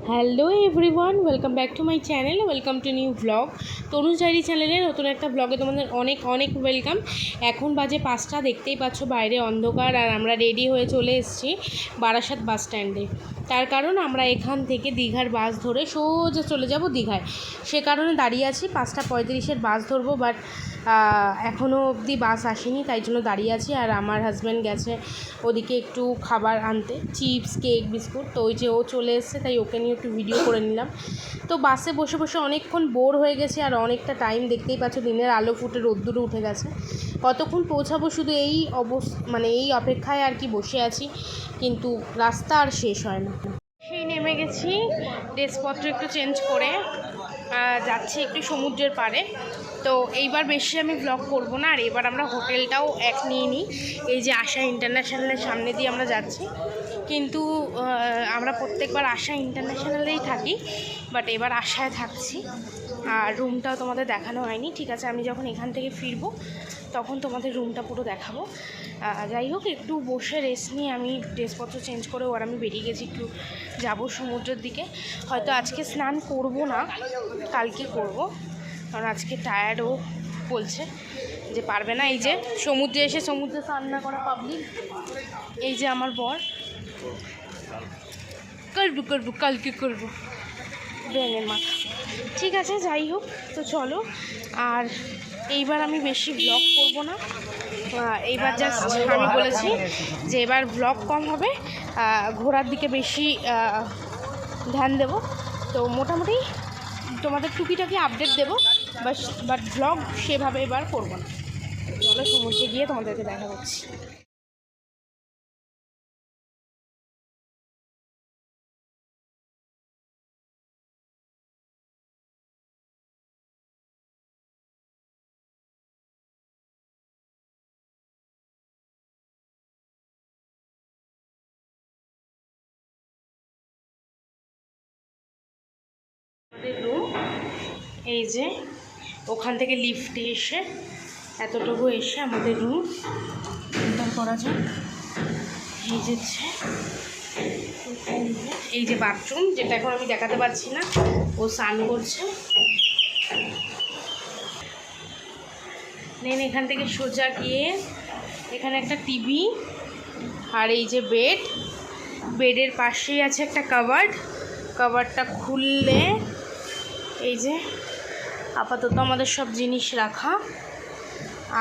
Hello everyone, welcome back to my channel, welcome to new blog. Tanuj diary চ্যানেলে নতুন একটা ব্লগে তোমাদের অনেক অনেক ওয়েলকাম। এখন বাজে 5টা, দেখতেই পাচ্ছ বাইরে অন্ধকার, আর আমরা রেডি হয়ে চলে এসেছি বারাসাত বাস স্ট্যান্ডে। তার কারণ আমরা এখান থেকে দীঘার বাস ধরে সোজা চলে যাব দীঘায়, সে কারণে দাঁড়িয়ে আছি। 5:35-এর বাস ধরবো, বাট এখনও অবধি বাস আসেনি, তাই জন্য দাঁড়িয়ে আছি। আর আমার হাজব্যান্ড গেছে ওদিকে একটু খাবার আনতে, চিপস, কেক, বিস্কুট। তো ওই যে ও চলে এসছে, তাই ওকে নিয়ে একটু ভিডিও করে নিলাম। তো বাসে বসে বসে অনেকক্ষণ বোর হয়ে গেছে, আর অনেকটা টাইম, দেখতেই পাচ্ছ দিনের আলো ফুটে রোদ্দুরে উঠে গেছে। কতক্ষণ পৌঁছাবো শুধু এই মানে এই অপেক্ষায় আর কি বসে আছি, কিন্তু রাস্তা আর শেষ হয় না। সেই নেমে গেছি, ড্রেসপত্র একটু চেঞ্জ করে যাচ্ছি একটু সমুদ্রের পাড়ে। তো এইবার বেশি আমি ব্লগ করব না, আর এবার আমরা হোটেলটাও এক নিয়ে নিই। এই যে আশা ইন্টারন্যাশনালের সামনে দিয়ে আমরা যাচ্ছি, কিন্তু আমরা প্রত্যেকবার আশা ইন্টারন্যাশনালেই থাকি, বাট এবার আশায় থাকছি। আর রুমটাও তোমাদের দেখানো হয়নি, ঠিক আছে, আমি যখন এখান থেকে ফিরবো তখন তোমাদের রুমটা পুরো দেখাবো। যাই হোক, একটু বসে রেস্ট নিয়ে আমি ড্রেসপত্র চেঞ্জ করে ওর আমি বেরিয়ে গেছি, একটু যাবো সমুদ্রের দিকে। হয়তো আজকে স্নান করব না, কালকে করব, কারণ আজকে টায়ার্ডও বলছে যে পারবে না। এই যে সমুদ্রে এসে সমুদ্রে স্নান না করা পাবলিক। এই যে আমার বর, করবো কালকে করবো, ব্রেনের মাথা। ঠিক আছে, যাই হোক, তো চলো। আর এইবার আমি বেশি ব্লগ করব না, এইবার জাস্ট আমি বলেছি যে এবার ব্লগ কম হবে, ঘোরার দিকে বেশি ধ্যান দেব। তো মোটামুটি তোমাদের টুকিটাকি আপডেট দেবো, বাট ব্লগ সেভাবে এবার করবো না। চলো সমুদ্রে গিয়ে তোমাদেরকে দেখা করছি। আমাদের রুম এই যে, ওখান থেকে লিফটে এসে এতটুকু এসে আমাদের রুম এন্টার করা যায়। এই যে বাথরুম, যেটা এখন আমি দেখাতে পারছি না, ও স্নান করছে। দেন এখান থেকে সোজা গিয়ে এখানে একটা টিভি, আর এই যে বেডের পাশেই আছে একটা কাভারটা খুললে এই যে আপাতত আমাদের সব জিনিস রাখা।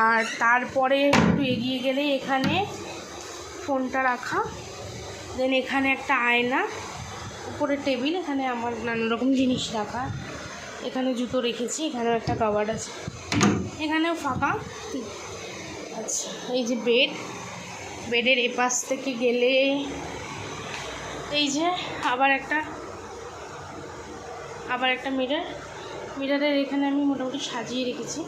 আর তারপরে একটু এগিয়ে গেলে এখানে ফোনটা রাখা। দেন এখানে একটা আয়না, উপরে টেবিল, এখানে আমার নানা রকম জিনিস রাখা। এখানে জুতো রেখেছি, এখানেও একটা কাভার আছে, এখানেও ফাঁকা। আচ্ছা, এই যে বেডের এপাশ থেকে গেলে এই যে আবার একটা মিররের এখানে আমি মোটামুটি সাজিয়ে রেখেছি।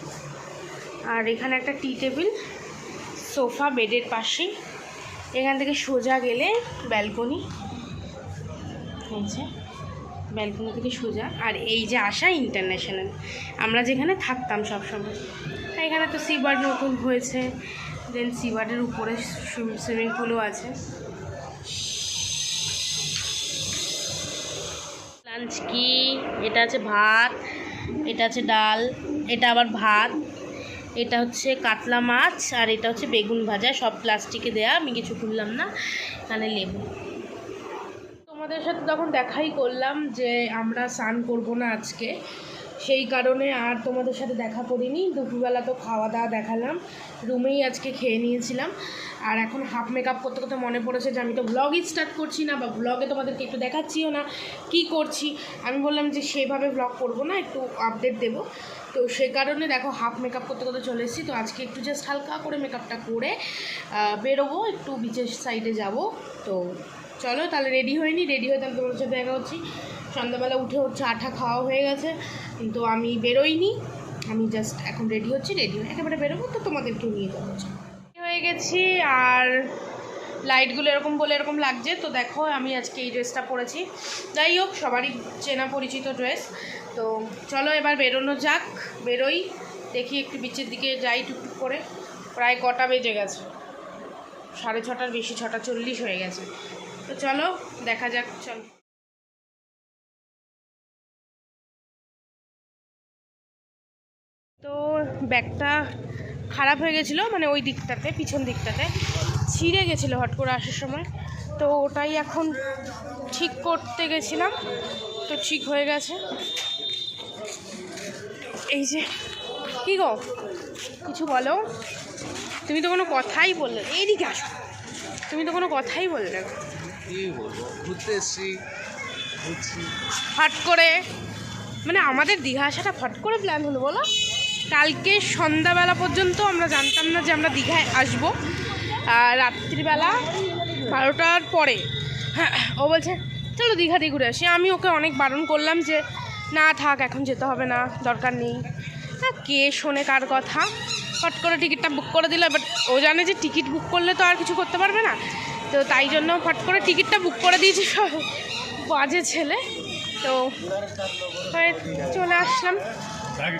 আর এখানে একটা টি টেবিল, সোফা বেডের পাশে। এখান থেকে সোজা গেলে ব্যালকনি, এই যে ব্যালকনি থেকে সোজা। আর এই যে আশা ইন্টারন্যাশনাল, আমরা যেখানে থাকতাম সবসময়। এখানে তো সিবার্ড নতুন হয়েছে, দেন সিবার্ডের উপরে সুইমিং পুলও আছে। লাঞ্চ কি, এটা আছে ভাত, এটা আছে ডাল, এটা আবার ভাত, এটা হচ্ছে কাতলা মাছ, আর এটা হচ্ছে বেগুন ভাজা। সব প্লাস্টিকে দেয়া, আমি কিছু খুললাম না। এখানে লেবু। তোমাদের সাথে তখন দেখাই করলাম যে আমরা স্নান করবো না আজকে, সেই কারণে আর তোমাদের সাথে দেখা করিনি। দুপুরবেলা তো খাওয়া দাওয়া দেখালাম, রুমেই আজকে খেয়ে নিয়েছিলাম। আর এখন হাফ মেকআপ করতে করতে মনে পড়েছে যে আমি তো ব্লগই স্টার্ট করছি না, বা ব্লগে তোমাদেরকে একটু দেখাচ্ছিও না কি করছি। আমি বললাম যে সেভাবে ব্লগ করবো না, একটু আপডেট দেবো। তো সে কারণে দেখো হাফ মেকআপ করতে করতে চলে এসেছি। তো আজকে একটু জাস্ট হালকা করে মেকআপটা করে বেরোবো, একটু বিচের সাইডে যাব। তো চলো তাহলে রেডি হয়ে তাহলে তোমাদের সাথে দেখা হচ্ছি। সন্ধ্যাবেলা উঠে চা খাওয়া হয়ে গেছে, কিন্তু আমি বেরোইনি, আমি জাস্ট এখন রেডি হয়ে একেবারে বেরোবো। তো তোমাদেরকেও নিয়ে যাবো। হয়ে গেছি, আর লাইটগুলো এরকম বলে এরকম লাগছে। তো দেখো আমি আজকে এই ড্রেসটা পরেছি, যাই হোক সবারই চেনা পরিচিত ড্রেস। তো চলো এবার বেরোনো যাক, বেরোই, দেখি একটু বিচের দিকে যাই টুকটুক করে। প্রায় কটা বেজে গেছে, 6:30 বেশি, 6:40 হয়ে গেছে। তো চলো দেখা যাক, চলো। ব্যাগটা খারাপ হয়ে গেছিলো, মানে ওই দিকটাতে, পিছন দিকটাতে ছিঁড়ে গেছিলো হট করে আসার সময়। তো ওটাই এখন ঠিক করতে গেছিলাম, তো ঠিক হয়ে গেছে। এই যে কী গো, কিছু বলো। তুমি তো কোনো কথাই বললে, এইদিকে আসো, তুমি তো কোনো কথাই বললে না। কি বলবো, ঘুরতে এসছি, ফট করে, মানে আমাদের দীঘা আসাটা ফট করে প্ল্যান হলো বলো। কালকে সন্ধ্যাবেলা পর্যন্ত আমরা জানতাম না যে আমরা দীঘায় আসবো, আর রাত্রিবেলা 12টার পরে ও বলছে চলো দীঘাতে ঘুরে আসি। আমি ওকে অনেক বারণ করলাম যে না থাক, এখন যেতে হবে না, দরকার নেই। হ্যাঁ, কে শোনে কার কথা। ফট করে টিকিটটা বুক করে দিল, বাট ও জানে যে টিকিট বুক করলে তো আর কিছু করতে পারবে না, তো তাই জন্য ফট করে টিকিটটা বুক করে দিয়েছি। সব বাজে ছেলে। তো চলে আসলাম।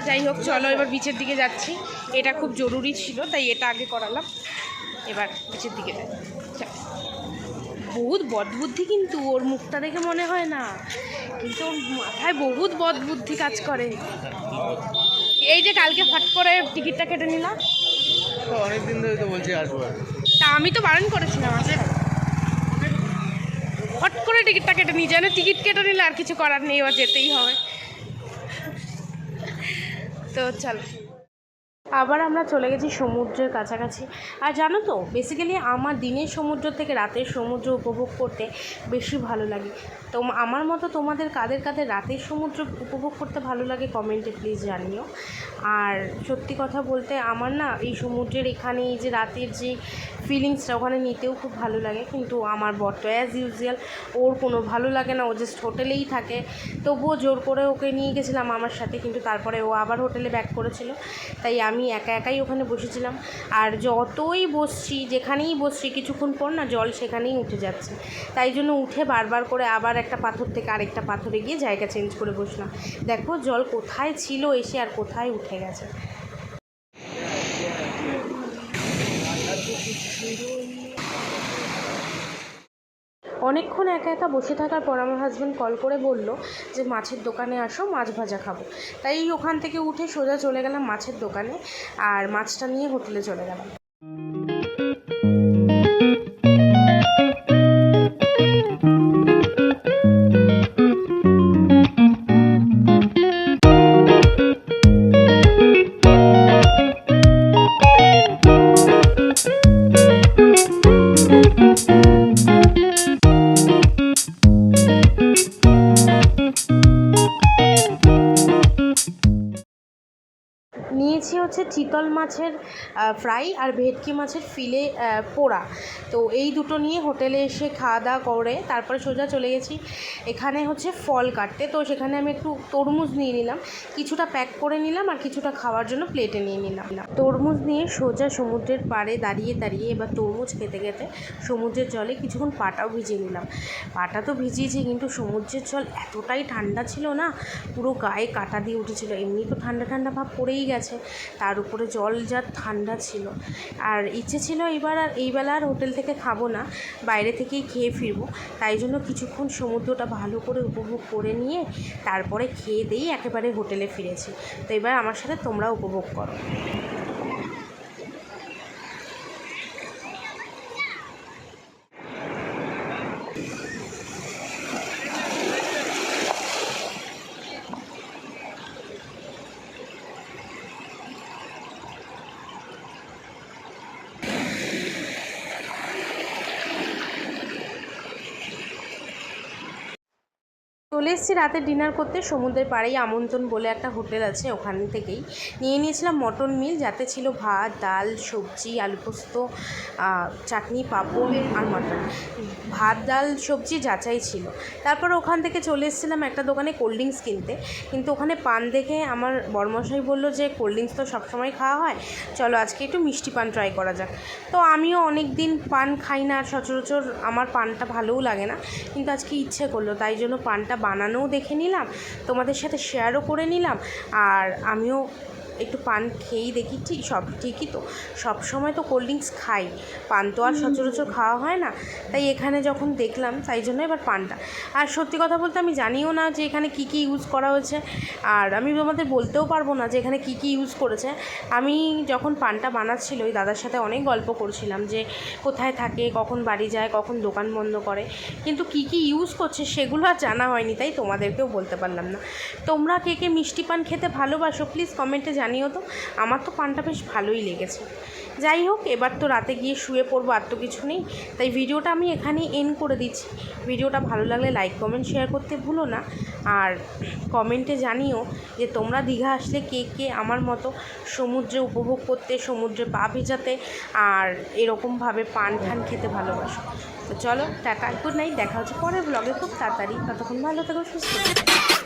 যাই হোক, চলো এবার বিচের দিকে যাচ্ছি। এটা খুব জরুরি ছিল, তাই এটা আগে করালাম। এবার বিচের দিকে যাই। বহুত বদবুদ্ধি, কিন্তু ওর মুখটা দেখে মনে হয় না, কিন্তু ওর মাথায় বহুত বদবুদ্ধি কাজ করে। এই যে কালকে ফট করে টিকিটটা কেটে নিলাম, অনেকদিন ধরে তো বলছি আসবো, তা আমি তো বারণ করেছিলাম আছে, ফট করে টিকিটটা কেটে নিয়ে যায় না। টিকিট কেটে নিলে আর কিছু করার নেই, এবার যেতেই হবে। তো চলো, আবার আমরা চলে গেছি সমুদ্রের কাছাকাছি। আর জানো তো, বেসিক্যালি আমার দিনের সমুদ্র থেকে রাতের সমুদ্র উপভোগ করতে বেশি ভালো লাগে। তো আমার মতো তোমাদের কাদের কাদের রাতের সমুদ্র উপভোগ করতে ভালো লাগে কমেন্টে প্লিজ জানিও। আর সত্যি কথা বলতে আমার না এই সমুদ্রের এখানে এই যে রাতের যে ফিলিংসটা ওখানে নিতেও খুব ভালো লাগে, কিন্তু আমার বরটা অ্যাজ ইউজুয়াল ওর কোনো ভালো লাগে না, ও জাস্ট হোটেলেই থাকে। তবুও জোর করে ওকে নিয়ে গেছিলাম আমার সাথে, কিন্তু তারপরে ও আবার হোটেলে ব্যাক করেছিল, তাই আমি একা একাই ওখানে বসেছিলাম। আর যতই বসছি, যেখানেই বসছি, কিছুক্ষণ পর না জল সেখানেই উঠে যাচ্ছে, তাই জন্য উঠে বারবার করে আবার একটা পাথর থেকে আরেকটা পাথরে গিয়ে জায়গা চেঞ্জ করে বসলাম। দেখো জল কোথায় ছিল এসে আর কোথায় উঠে গেছে। অনেকক্ষণ একা একা বসে থাকার পর আমার হাজব্যান্ড কল করে বলল যে মাছের দোকানে আসো, মাছ ভাজা খাবো। তাই ওখান থেকে উঠে সোজা চলে গেলাম মাছের দোকানে, আর মাছটা নিয়ে হোটেলে চলে গেলাম। নিয়েছি হচ্ছে চিতল মাছের ফ্রাই আর ভেটকি মাছের ফিলে পোড়া। তো এই দুটো নিয়ে হোটেলে এসে খাওয়া দাওয়া করে তারপরে সোজা চলে গেছি এখানে হচ্ছে ফল কাটতে। তো সেখানে আমি একটু তরমুজ নিয়ে নিলাম, কিছুটা প্যাক করে নিলাম আর কিছুটা খাওয়ার জন্য প্লেটে নিয়ে নিলাম। তরমুজ নিয়ে সোজা সমুদ্রের পাড়ে দাঁড়িয়ে দাঁড়িয়ে এবার তরমুজ খেতে খেতে সমুদ্রের জলে কিছুক্ষণ পাটাও ভিজিয়ে নিলাম। পাটা তো ভিজিয়েছি, কিন্তু সমুদ্রের জল এতটাই ঠান্ডা ছিল না, পুরো গায়ে কাটা দিয়ে উঠেছিল। এমনি তো ঠান্ডা ঠান্ডা ভাব পড়েই গেছে, তার উপরে জল যা ঠান্ডা ছিল। আর ইচ্ছে ছিল এবার আর এই বেলা আর হোটেল থেকে খাবো না, বাইরে থেকেই খেয়ে ফিরবো। তাই জন্য কিছুক্ষণ সমুদ্রটা ভালো করে উপভোগ করে নিয়ে তারপরে খেয়ে দিয়েই একেবারে হোটেলে ফিরেছি। তো এবার আমার সাথে তোমরা উপভোগ করো। চলে এসেছি রাতে ডিনার করতে সমুদ্রের পাড়েই আমন্ত্রণ বলে একটা হোটেল আছে, ওখান থেকেই নিয়ে নিয়েছিলাম মটন মিল, যাতে ছিল ভাত, ডাল, সবজি, আলু পোস্ত, চাটনি, পাঁপড় আর মটন। ভাত, ডাল, সবজি যাচাই ছিল। তারপর ওখান থেকে চলে এসেছিলাম একটা দোকানে কোল্ড ড্রিঙ্কস কিনতে, কিন্তু ওখানে পান দেখে আমার বড়মশাই বললো যে কোল্ড ড্রিঙ্কস তো সবসময় খাওয়া হয়, চলো আজকে একটু মিষ্টি পান ট্রাই করা যাক। তো আমিও অনেক দিন পান খাই না, আর সচরাচর আমার পানটা ভালোও লাগে না, কিন্তু আজকে ইচ্ছে করলো, তাই জন্য পানটা বানানোও দেখে নিলাম, তোমাদের সাথে শেয়ারও করে নিলাম, আর আমিও একটু পান খেয়েই দেখি সব ঠিকই তো, সব সময় তো কোল্ড ড্রিঙ্কস খাই, পান তো আর সচরাচর খাওয়া হয় না, তাই এখানে যখন দেখলাম তাই জন্য এবার পানটা। আর সত্যি কথা বলতে আমি জানিও না যে এখানে কী কী ইউজ করা হয়েছে, আর আমি তোমাদের বলতেও পারবো না যে এখানে কী কী ইউজ করেছে। আমি যখন পানটা বানাচ্ছিল ওই দাদার সাথে অনেক গল্প করছিলাম যে কোথায় থাকে, কখন বাড়ি যায়, কখন দোকান বন্ধ করে, কিন্তু কী কী ইউজ করছে সেগুলো আর জানা হয়নি, তাই তোমাদেরকেও বলতে পারলাম না। তোমরা কে কে মিষ্টি পান খেতে ভালোবাসো প্লিজ কমেন্টে জানিও তো। আমার তো পানটা বেশ ভালোই লেগেছে। যাই হোক, এবার তো রাতে গিয়ে শুয়ে পড়বো, আর তো কিছু নেই, তাই ভিডিওটা আমি এখানেই এন্ড করে দিচ্ছি। ভিডিওটা ভালো লাগলে লাইক কমেন্ট শেয়ার করতে ভুলো না, আর কমেন্টে জানিও যে তোমরা দীঘা আসলে কে কে আমার মতো সমুদ্রে উপভোগ করতে, সমুদ্রে পা ভেজাতে আর এরকমভাবে পান ঠান খেতে ভালোবাসো। তো চলো টাটা, গুড নাইট, দেখা হচ্ছে পরের ব্লগে খুব তাড়াতাড়ি। ততক্ষণ ভালো থেকো, সুস্থ থেকো।